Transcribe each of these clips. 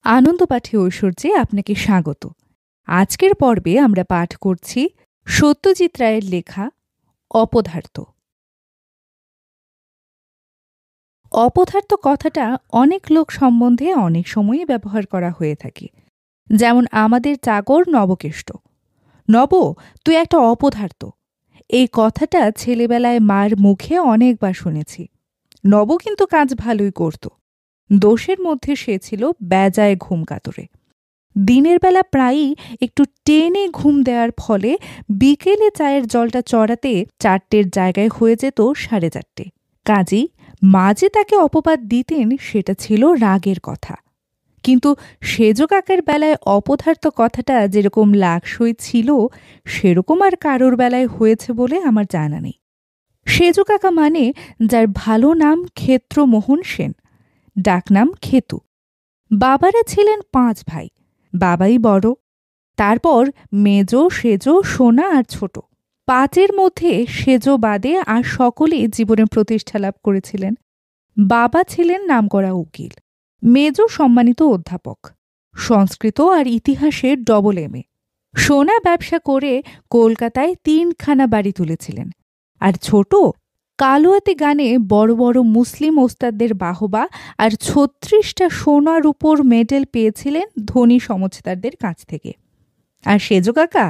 আনন্দ পাঠে ঐশ্বর্যে আপনাকে স্বাগত। আজকের পর্বে আমরা পাঠ করছি সত্যজিৎ রায়ের লেখা অপদার্থ। অপদার্থ কথাটা অনেক লোক সম্বন্ধে অনেক সময়ই ব্যবহার করা হয়ে থাকে। যেমন আমাদের চাকর নবকেষ্ট, নব তুই একটা অপদার্থ। এই কথাটা ছেলেবেলায় মার মুখে অনেকবার শুনেছি। নব কিন্তু কাজ ভালোই করত। দোষের মধ্যে সে ছিল বেজায় ঘুম কাতরে। দিনের বেলা প্রায়ই একটু টেনে ঘুম দেওয়ার ফলে বিকেলে চায়ের জলটা চড়াতে 4টের জায়গায় হয়ে যেত 4:30। কাজেই মাঝে তাকে অপবাদ দিতেন, সেটা ছিল রাগের কথা। কিন্তু সেজ কাকার বেলায় অপদার্থ কথাটা যেরকম লাগসই ছিল, সেরকম আর কারোর বেলায় হয়েছে বলে আমার জানা নেই। সেজ কাকা মানে যার ভালো নাম ক্ষেত্রমোহন সেন, ডাকনাম খেতু। বাবারা ছিলেন 5 ভাই, বাবাই বড়, তারপর মেজ, সেজ, সোনা আর ছোট। 5-এর মধ্যে সেজ বাদে আর সকলেই জীবনে প্রতিষ্ঠা লাভ করেছিলেন। বাবা ছিলেন নামকরা উকিল, মেজ সম্মানিত অধ্যাপক, সংস্কৃত আর ইতিহাসে ডবল MA। সোনা ব্যবসা করে কলকাতায় 3খানা বাড়ি তুলেছিলেন। আর ছোট কালোয়াতি গানে বড় বড় মুসলিম ওস্তাদদের বাহবা আর 36টা সোনার উপর মেডেল পেয়েছিলেন ধনী সমঝদারদের কাছ থেকে। আর সেজ কাকা,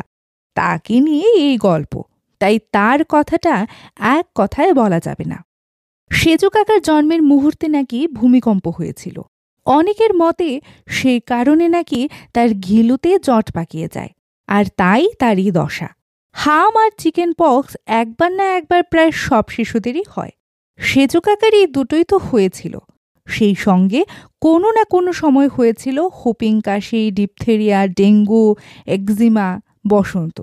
তাকে নিয়ে এই গল্প, তাই তার কথাটা এক কথায় বলা যাবে না। সেজ কাকার জন্মের মুহূর্তে নাকি ভূমিকম্প হয়েছিল। অনেকের মতে সেই কারণে নাকি তার ঘিলুতে জট পাকিয়ে যায়, আর তাই তারই দশা। হাম আর চিকেন পক্স একবার না একবার প্রায় সব শিশুদেরই হয়। সেজ কাকার এই দুটোই তো হয়েছিল। সেই সঙ্গে কোনো না কোনো সময় হয়েছিল হুপিং কাশি, ডিপথেরিয়া, ডেঙ্গু, একজিমা, বসন্ত।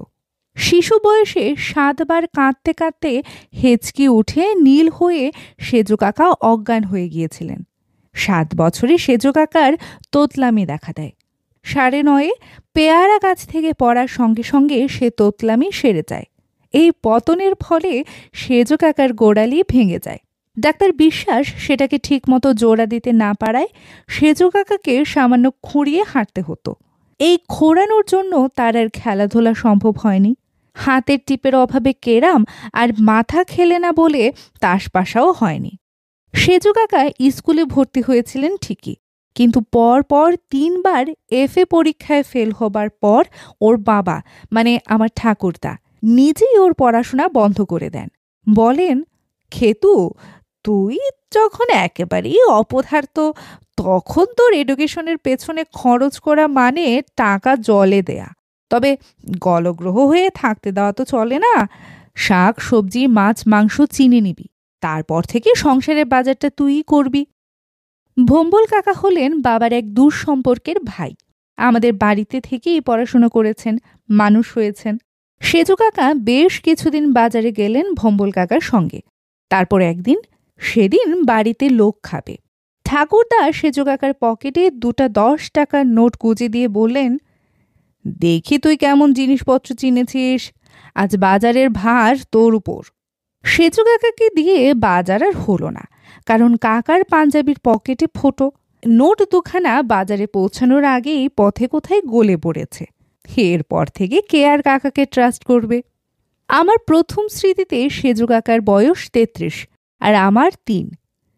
শিশু বয়সে 7 বার কাঁদতে কাঁদতে হেঁচকি উঠে নীল হয়ে সেজ কাকা অজ্ঞান হয়ে গিয়েছিলেন। 7 বছরে সেজ কাকার তোতলামি দেখা দেয়। 9:30 পেয়ারা গাছ থেকে পড়ার সঙ্গে সঙ্গে সে তোতলামি সেরে যায়। এই পতনের ফলে সেজ কাকার গোড়ালি ভেঙে যায়। ডাক্তার বিশ্বাস সেটাকে ঠিকমতো জোড়া দিতে না পারায় সেজ কাকাকে সামান্য খুঁড়িয়ে হাঁটতে হতো। এই খোঁড়ানোর জন্য তার আর খেলাধুলা সম্ভব হয়নি। হাতের টিপের অভাবে কেরাম আর মাথা খেলে না বলে তাসপাশাও হয়নি। সেজ কাকা স্কুলে ভর্তি হয়েছিলেন ঠিকই, কিন্তু পর 3 বার FA পরীক্ষায় ফেল হবার পর ওর বাবা মানে আমার ঠাকুরদা নিজেই ওর পড়াশোনা বন্ধ করে দেন। বলেন, খেতু, তুই যখন একেবারেই অপদার্থ, তখন তোর এডুকেশনের পেছনে খরচ করা মানে টাকা জলে দেয়া। তবে গলগ্রহ হয়ে থাকতে দেওয়া তো চলে না। শাক সবজি মাছ মাংস চিনে নিবি, তারপর থেকে সংসারের বাজারটা তুইই করবি। ভম্বল কাকা হলেন বাবার এক দূর সম্পর্কের ভাই। আমাদের বাড়িতে থেকেই পড়াশোনা করেছেন, মানুষ হয়েছেন। সেজ কাকা বেশ কিছুদিন বাজারে গেলেন ভম্বল কাকার সঙ্গে। তারপর একদিন, সেদিন বাড়িতে লোক খাবে। ঠাকুরদা সেজ কাকার পকেটে 2টা 10 টাকার নোট গুঁজে দিয়ে বললেন, দেখি তুই কেমন জিনিসপত্র চিনেছিস, আজ বাজারের ভার তোর উপর। সেজ কাকাকে দিয়ে বাজার আর হলো না, কারণ কাকার পাঞ্জাবির পকেটে ফোটো। নোট 2খানা বাজারে পৌঁছানোর আগেই পথে কোথায় গলে পড়েছে। এরপর থেকে কে আর কাকাকে ট্রাস্ট করবে? আমার প্রথম স্মৃতিতে সেজ কাকার বয়স 33 আর আমার 3।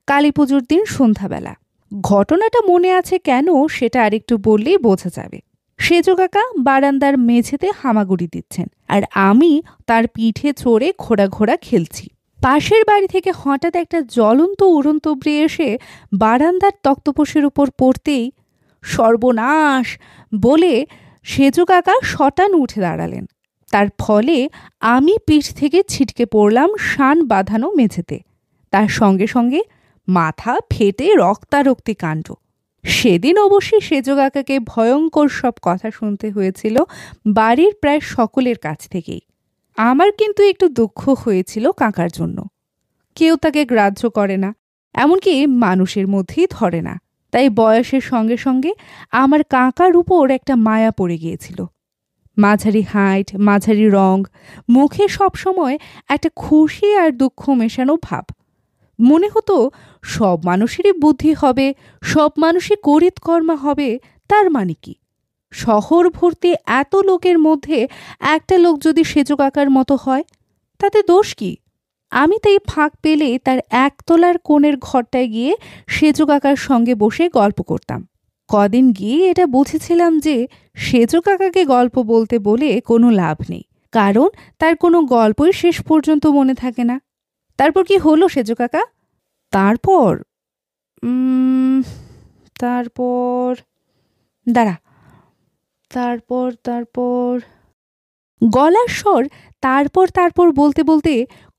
কালী পুজোর দিন সন্ধ্যাবেলা। ঘটনাটা মনে আছে কেন সেটা আরেকটু বললেই বোঝা যাবে। সেজ কাকা বারান্দার মেঝেতে হামাগুড়ি দিচ্ছেন, আর আমি তার পিঠে চড়ে ঘোড়া খেলছি। পাশের বাড়ি থেকে হঠাৎ একটা জ্বলন্ত উড়ন্তব্রি এসে বারান্দার তক্তপোষের উপর পড়তেই সর্বনাশ বলে সেজ কাকা শটান উঠে দাঁড়ালেন। তার ফলে আমি পিঠ থেকে ছিটকে পড়লাম শান বাঁধানো মেঝেতে। তার সঙ্গে সঙ্গে মাথা ফেটে রক্তারক্তি কাণ্ড। সেদিন অবশ্যই সেজ কাকাকে ভয়ঙ্কর সব কথা শুনতে হয়েছিল বাড়ির প্রায় সকলের কাছ থেকেই। আমার কিন্তু একটু দুঃখ হয়েছিল কাকার জন্য। কেউ তাকে গ্রাহ্য করে না, এমনকি মানুষের মধ্যেই ধরে না। তাই বয়সের সঙ্গে সঙ্গে আমার কাকার উপর একটা মায়া পড়ে গিয়েছিল। মাঝারি হাইট, মাঝারি রং, মুখে সবসময় একটা খুশি আর দুঃখ মেশানো ভাব। মনে হতো সব মানুষেরই বুদ্ধি হবে, সব মানুষই করিতকর্মা হবে, তার মানে কি? শহর ভর্তি এত লোকের মধ্যে একটা লোক যদি সেজো কাকার মতো হয়, তাতে দোষ কি? আমি তাই ফাঁক পেলে তার একতলার কোণের ঘরটায় গিয়ে সেজো কাকার সঙ্গে বসে গল্প করতাম। কদিন গিয়ে এটা বুঝেছিলাম যে সেজো কাকাকে গল্প বলতে বলে কোনো লাভ নেই, কারণ তার কোনো গল্পই শেষ পর্যন্ত মনে থাকে না। তারপর কি হলো সেজো কাকা? তারপর তারপর দাঁড়া, তারপর তারপর গলার স্বর তারপর তারপর বলতে বলতে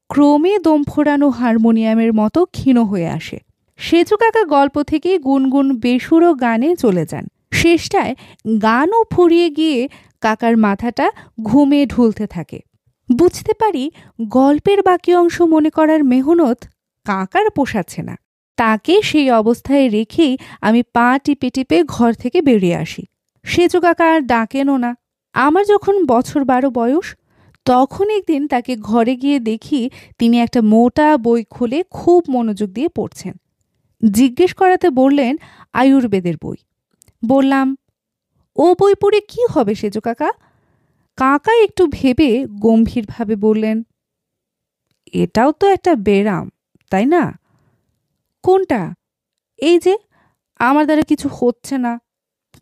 ক্রমে দম ফোরানো হারমোনিয়ামের মতো ক্ষীণ হয়ে আসে। সেজু কাকা গল্প থেকে গুনগুন বেসুরো গানে চলে যান। শেষটায় গানও ফুরিয়ে গিয়ে কাকার মাথাটা ঘুমে ঢুলতে থাকে। বুঝতে পারি গল্পের বাকি অংশ মনে করার মেহনত কাকার পোষাচ্ছে না। তাকে সেই অবস্থায় রেখেই আমি পা টিপে টিপে ঘর থেকে বেরিয়ে আসি। সেজু কাকা আর ডাকেনও না। আমার যখন বছর 12 বয়স, তখন একদিন তাকে ঘরে গিয়ে দেখি তিনি একটা মোটা বই খুলে খুব মনোযোগ দিয়ে পড়ছেন। জিজ্ঞেস করাতে বললেন আয়ুর্বেদের বই। বললাম, ও বই পড়ে কি হবে সেজো কাকা? কাকা একটু ভেবে গম্ভীরভাবে বললেন, এটাও তো একটা ব্যারাম, তাই না? কোনটা? এই যে আমার দ্বারা কিছু হচ্ছে না,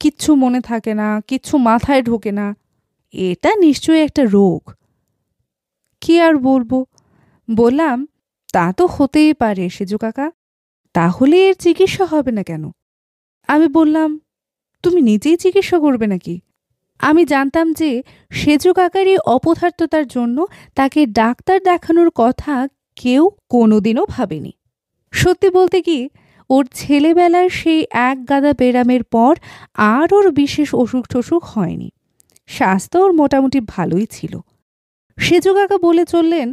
কিচ্ছু মনে থাকে না, কিচ্ছু মাথায় ঢোকে না, এটা নিশ্চয়ই একটা রোগ। কি আর বলবো? বললাম, তা তো হতেই পারে সেজু কাকা, তাহলে এর চিকিৎসা হবে না কেন? আমি বললাম, তুমি নিজেই চিকিৎসা করবে নাকি? আমি জানতাম যে সেজু কাকার এই অপদার্থতার জন্য তাকে ডাক্তার দেখানোর কথা কেউ কোনোদিনও ভাবেনি। সত্যি বলতে কি, ওর ছেলেবেলার সেই এক গাদা ব্যারামের পর আর ওর বিশেষ অসুখ টসুখ হয়নি। স্বাস্থ্য ওর মোটামুটি ভালোই ছিল। সেজু কাকা বলে চললেন,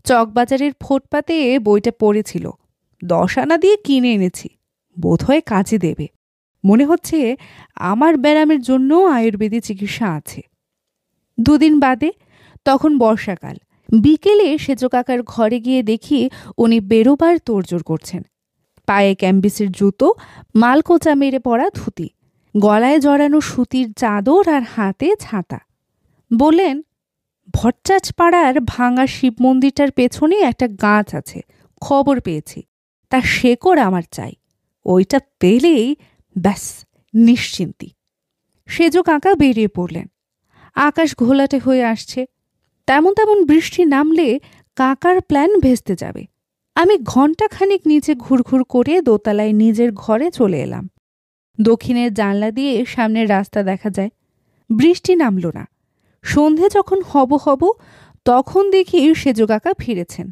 চকবাজারের ফুটপাতে বইটা পড়েছিল, 10 আনা দিয়ে কিনে এনেছি, বোধহয় কাজে দেবে। মনে হচ্ছে আমার ব্যারামের জন্য আয়ুর্বেদিক চিকিৎসা আছে। 2 দিন বাদে, তখন বর্ষাকাল, বিকেলে সেজো কাকার ঘরে গিয়ে দেখি উনি বেরোবার তোড়জোড় করছেন। পায়ে ক্যাম্বিসের জুতো, মালকোচা মেরে পড়া ধুতি, গলায় জড়ানো সুতির চাদর আর হাতে ছাতা। বললেন, ভট্টাচ পাড়ার ভাঙা শিব মন্দিরটার পেছনে একটা গাছ আছে, খবর পেয়েছি, তার শেকড় আমার চাই। ওইটা পেলেই ব্যাস নিশ্চিন্তি। সেজো কাকা বেরিয়ে পড়লেন। আকাশ ঘোলাটে হয়ে আসছে। তেমন তেমন বৃষ্টি নামলে কাকার প্ল্যান ভেস্তে যাবে। আমি ঘণ্টাখানিক নিচে ঘুরঘুর করে দোতলায় নিজের ঘরে চলে এলাম। দক্ষিণের জানলা দিয়ে সামনের রাস্তা দেখা যায়। বৃষ্টি নামল না। সন্ধে যখন হব হব, তখন দেখি সেজো কাকা ফিরেছেন।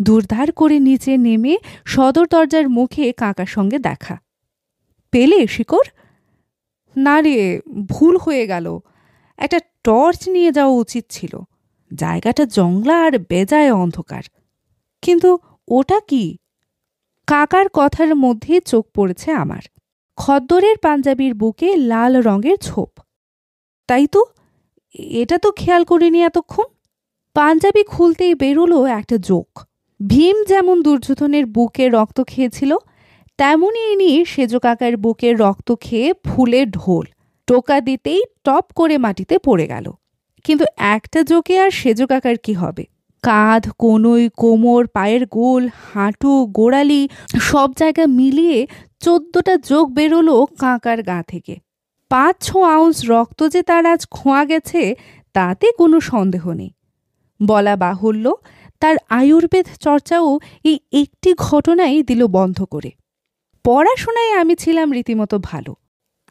দুর্ধার করে নিচে নেমে সদর দরজার মুখে কাকার সঙ্গে দেখা। পেলে শিকড়? না রে, ভুল হয়ে গেল, একটা টর্চ নিয়ে যাওয়া উচিত ছিল। জায়গাটা জংলা আর বেজায় অন্ধকার। কিন্তু ওটা কি? কাকার কথার মধ্যে চোখ পড়েছে আমার। খদ্দরের পাঞ্জাবির বুকে লাল রঙের ছোপ। তাই তো, এটা তো খেয়াল করিনি এতক্ষণ। পাঞ্জাবি খুলতেই বেরোলো একটা জোক। ভীম যেমন দুর্যোধনের বুকে রক্ত খেয়েছিল, তেমনই ইনি সেজো কাকার বুকে রক্ত খেয়ে ফুলে ঢোল। টোকা দিতেই টপ করে মাটিতে পড়ে গেল। কিন্তু একটা জোকে আর সেজো কাকার কি হবে? কাঁধ, কনুই, কোমর, পায়ের গোল, হাঁটু, গোড়ালি সব জায়গা মিলিয়ে 14টা জোক বেরোলো কাকার গা থেকে। 5-6 আউন্স রক্ত যে তার আজ খোয়া গেছে, তাতে কোনো সন্দেহ নেই। বলা বাহুল্য, তার আয়ুর্বেদ চর্চাও এই একটি ঘটনাই দিল বন্ধ করে। পড়াশোনায় আমি ছিলাম রীতিমতো ভালো।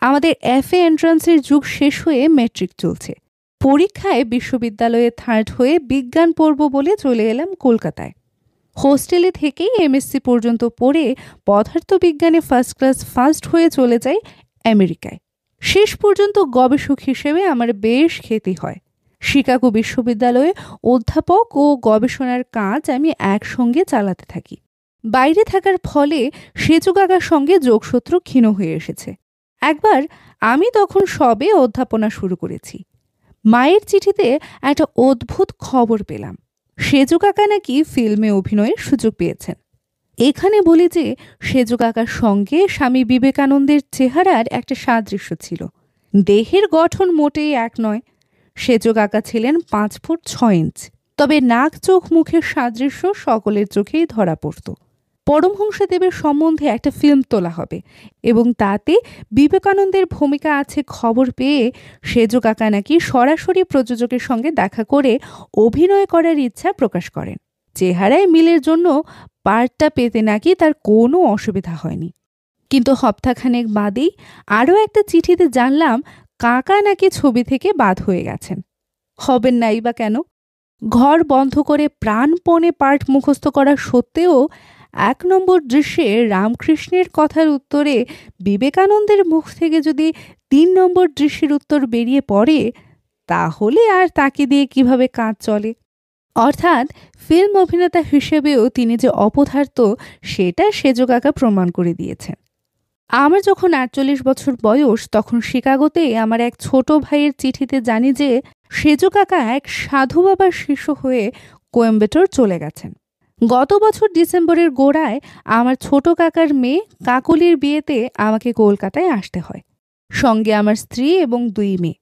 আমাদের FA এন্ট্রান্সের যুগ শেষ হয়ে মেট্রিক চলছে। পরীক্ষায় বিশ্ববিদ্যালয়ে 3rd হয়ে বিজ্ঞান পড়ব বলে চলে এলাম কলকাতায়। হোস্টেলে থেকেই MSc পর্যন্ত পড়ে পদার্থবিজ্ঞানে ফার্স্ট ক্লাস ফার্স্ট হয়ে চলে যাই আমেরিকায়। শেষ পর্যন্ত গবেষক হিসেবে আমার বেশ খ্যাতি হয়। শিকাগো বিশ্ববিদ্যালয়ে অধ্যাপক ও গবেষণার কাজ আমি একসঙ্গে চালাতে থাকি। বাইরে থাকার ফলে সেজু কাকার সঙ্গে যোগসূত্র ক্ষীণ হয়ে এসেছে। একবার আমি তখন সবে অধ্যাপনা শুরু করেছি। মায়ের চিঠিতে একটা অদ্ভুত খবর পেলাম। সেজু কাকা নাকি ফিল্মে অভিনয়ের সুযোগ পেয়েছেন। এখানে বলি যে সেজো কাকার সঙ্গে স্বামী বিবেকানন্দের চেহারার একটা সাদৃশ্য ছিল। দেহের গঠন মোটেই এক নয়। সেজো কাকা ছিলেন 5 ফুট 6 ইঞ্চ, তবে নাক চোখ মুখের সাদৃশ্য সকলের চোখেই ধরা পড়ত। পরমহংসদেবের সম্বন্ধে একটা ফিল্ম তোলা হবে এবং তাতে বিবেকানন্দের ভূমিকা আছে খবর পেয়ে সেজো কাকা নাকি সরাসরি প্রযোজকের সঙ্গে দেখা করে অভিনয় করার ইচ্ছা প্রকাশ করেন। চেহারায় মিলের জন্য পার্টটা পেতে নাকি তার কোনো অসুবিধা হয়নি। কিন্তু সপ্তাহখানেক বাদেই আরও একটা চিঠিতে জানলাম কাকা নাকি ছবি থেকে বাদ হয়ে গেছেন। হবেন নাই বা কেন? ঘর বন্ধ করে প্রাণপণে পাঠ মুখস্থ করা সত্ত্বেও 1 নম্বর দৃশ্যে রামকৃষ্ণের কথার উত্তরে বিবেকানন্দের মুখ থেকে যদি 3 নম্বর দৃশ্যের উত্তর বেরিয়ে পড়ে, তাহলে আর তাকে দিয়ে কিভাবে কাজ চলে? অর্থাৎ ফিল্ম অভিনেতা হিসেবেও তিনি যে অপদার্থ সেটা সেজো কাকা প্রমাণ করে দিয়েছেন। আমার যখন 48 বছর বয়স, তখন শিকাগোতে আমার এক ছোট ভাইয়ের চিঠিতে জানি যে সেজো কাকা এক সাধু বাবার শিষ্য হয়ে কোয়েম্বাটোর চলে গেছেন। গত বছর ডিসেম্বরের গোড়ায় আমার ছোট কাকার মেয়ে কাকলির বিয়েতে আমাকে কলকাতায় আসতে হয়। সঙ্গে আমার স্ত্রী এবং 2 মেয়ে।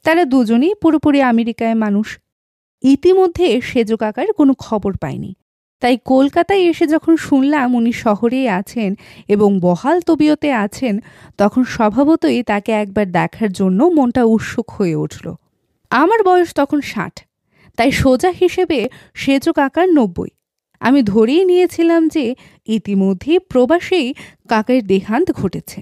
তারা দুজনেই পুরোপুরি আমেরিকায় মানুষ। ইতিমধ্যে সেজো কাকার কোনো খবর পাইনি। তাই কলকাতায় এসে যখন শুনলাম উনি শহরেই আছেন এবং বহাল তবিয়তে আছেন, তখন স্বভাবতই তাকে একবার দেখার জন্য মনটা উৎসুক হয়ে উঠল। আমার বয়স তখন 60, তাই সোজা হিসেবে সেজো কাকার 90। আমি ধরেই নিয়েছিলাম যে ইতিমধ্যেই প্রবাসেই কাকার দেহান্ত ঘটেছে।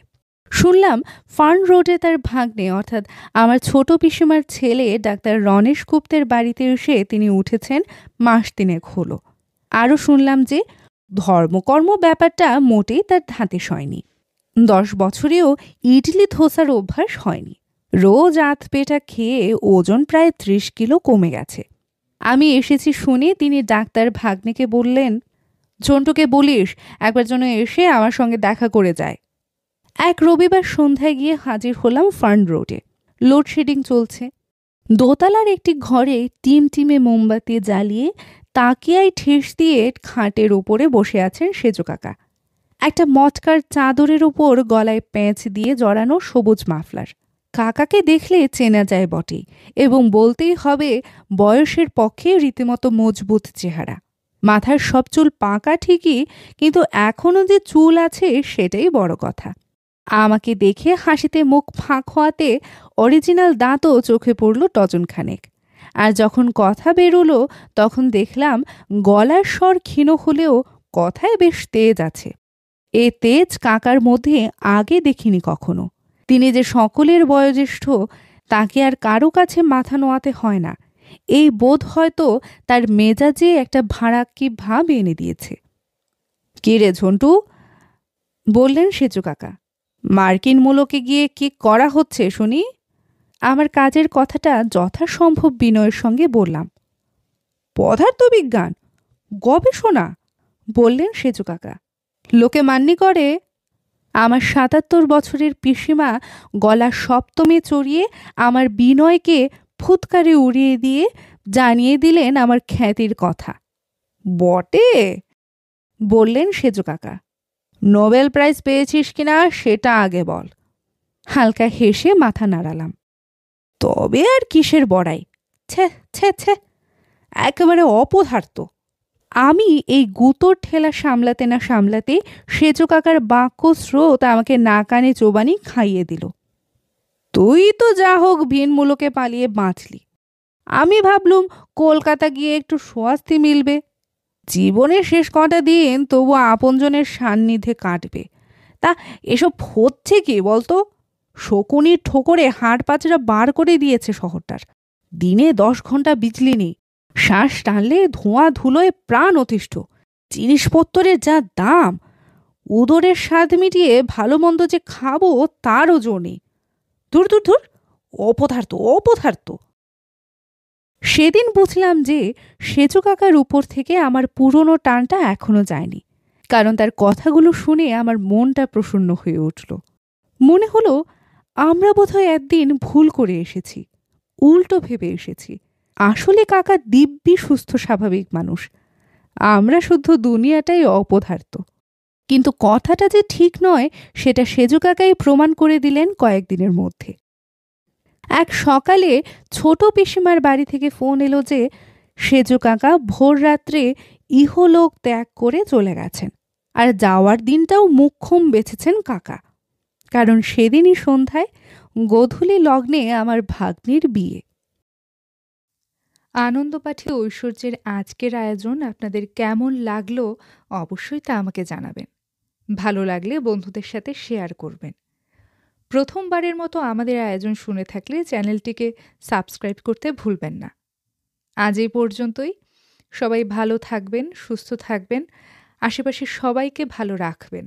শুনলাম ফার্ন রোডে তার ভাগ্নে অর্থাৎ আমার ছোট পিসিমার ছেলে ডাক্তার রণেশ গুপ্তের বাড়িতে এসে তিনি উঠেছেন মাস 3 হলো। আরও শুনলাম যে ধর্মকর্ম ব্যাপারটা মোটেই তার ধাতে সয়নি। 10 বছরেও ইডলি ধোসার অভ্যাস হয়নি। রোজ আধপেটা খেয়ে ওজন প্রায় 30 কিলো কমে গেছে। আমি এসেছি শুনে তিনি ডাক্তার ভাগ্নেকে বললেন, ঝন্টুকে বলিস একবার যেন এসে আমার সঙ্গে দেখা করে যায়। এক রবিবার সন্ধ্যায় গিয়ে হাজির হলাম ফার্ন রোডে। লোডশেডিং চলছে। দোতলার একটি ঘরে টিমটিমে মোমবাতি জ্বালিয়ে তাকিয়ায় ঠেস দিয়ে খাটের ওপরে বসে আছেন সেজো কাকা। একটা মটকার চাদরের ওপর গলায় প্যাঁচ দিয়ে জড়ানো সবুজ মাফলার। কাকাকে দেখলে চেনা যায় বটে, এবং বলতেই হবে বয়সের পক্ষে রীতিমতো মজবুত চেহারা। মাথার সব চুল পাকা ঠিকই, কিন্তু এখনও যে চুল আছে সেটাই বড় কথা। আমাকে দেখে হাসিতে মুখ ফাঁক হওয়াতে অরিজিনাল দাঁতও চোখে পড়ল ডজনখানেক। আর যখন কথা বেরোলো তখন দেখলাম গলার স্বর ক্ষীণ হলেও কথায় বেশ তেজ আছে। এ তেজ কাকার মধ্যে আগে দেখিনি কখনো। তিনি যে সকলের বয়োজ্যেষ্ঠ তাকে আর কারো কাছে মাথা নোয়াতে হয় না, এই বোধ হয়তো তার মেজাজে একটা ভাড়াক্কি ভাব এনে দিয়েছে। কি রে ঝন্টু, বললেন সেজো কাকা, মার্কিন মূলকে গিয়ে কি করা হচ্ছে শুনি? আমার কাজের কথাটা যথাসম্ভব বিনয়ের সঙ্গে বললাম। পদার্থবিজ্ঞান গবেষণা, বললেন সেজো কাকা। লোকে মান্যি করে। আমার 77 বছরের পিসিমা গলা সপ্তমে চড়িয়ে আমার বিনয়কে ফুৎকারে উড়িয়ে দিয়ে জানিয়ে দিলেন আমার খ্যাতির কথা। বটে, বললেন সেজো কাকা। নোবেল প্রাইজ পেয়েছিস কিনা সেটা আগে বল। হালকা হেসে মাথা নাড়ালাম। তবে আর কিসের বড়াই, ছে ছে ছে, একেবারে অপদার্থ। আমি এই গুতোর ঠেলা সামলাতে না সামলাতে সেজো কাকার বাক্য স্রোত আমাকে নাকানে চোবানি খাইয়ে দিল। তুই তো যা হোক ভিনমূলকে পালিয়ে বাঁচলি। আমি ভাবলুম কলকাতা গিয়ে একটু স্বস্তি মিলবে, জীবনের শেষ কটা দিন তবু আপনজনের সান্নিধ্যে কাটবে। তা এসব হচ্ছে কি বলতো? শকুনির ঠোকরে হাড় পাঁচড়া বার করে দিয়েছে শহরটার। দিনে 10 ঘন্টা বিজলি নেই, শ্বাস টানলে ধোঁয়া ধুলোয় প্রাণ অতিষ্ঠ। জিনিসপত্রের যা দাম, উদরের স্বাদ মিটিয়ে ভালো মন্দ যে খাবো তারও জো নেই। ধুর ধুর ধুর, অপদার্থ অপদার্থ। সেদিন বুঝলাম যে সেজো কাকার উপর থেকে আমার পুরনো টানটা এখনো যায়নি, কারণ তার কথাগুলো শুনে আমার মনটা প্রসন্ন হয়ে উঠল। মনে হলো আমরা বোধহয় একদিন ভুল করে এসেছি, উল্টো ভেবে এসেছি। আসলে কাকা দিব্যি সুস্থ স্বাভাবিক মানুষ, আমরা শুদ্ধ দুনিয়াটাই অপদার্থ। কিন্তু কথাটা যে ঠিক নয় সেটা সেজু কাকাই প্রমাণ করে দিলেন কয়েকদিনের মধ্যে। এক সকালে ছোট পিসিমার বাড়ি থেকে ফোন এলো যে সেজু কাকা ভোর রাত্রে ইহলোক ত্যাগ করে চলে গেছেন, আর যাওয়ার দিনটাও মোক্ষম বেছেছেন কাকা, কারণ সেদিনই সন্ধ্যায় গোধূলি লগ্নে আমার ভাগ্নির বিয়ে। আনন্দপাঠী ঐশ্বর্যের আজকের আয়োজন আপনাদের কেমন লাগলো অবশ্যই তা আমাকে জানাবেন। ভালো লাগলে বন্ধুদের সাথে শেয়ার করবেন। প্রথমবারের মতো আমাদের আয়োজন শুনে থাকলে চ্যানেলটিকে সাবস্ক্রাইব করতে ভুলবেন না। আজ এই পর্যন্তই। সবাই ভালো থাকবেন, সুস্থ থাকবেন, আশেপাশের সবাইকে ভালো রাখবেন।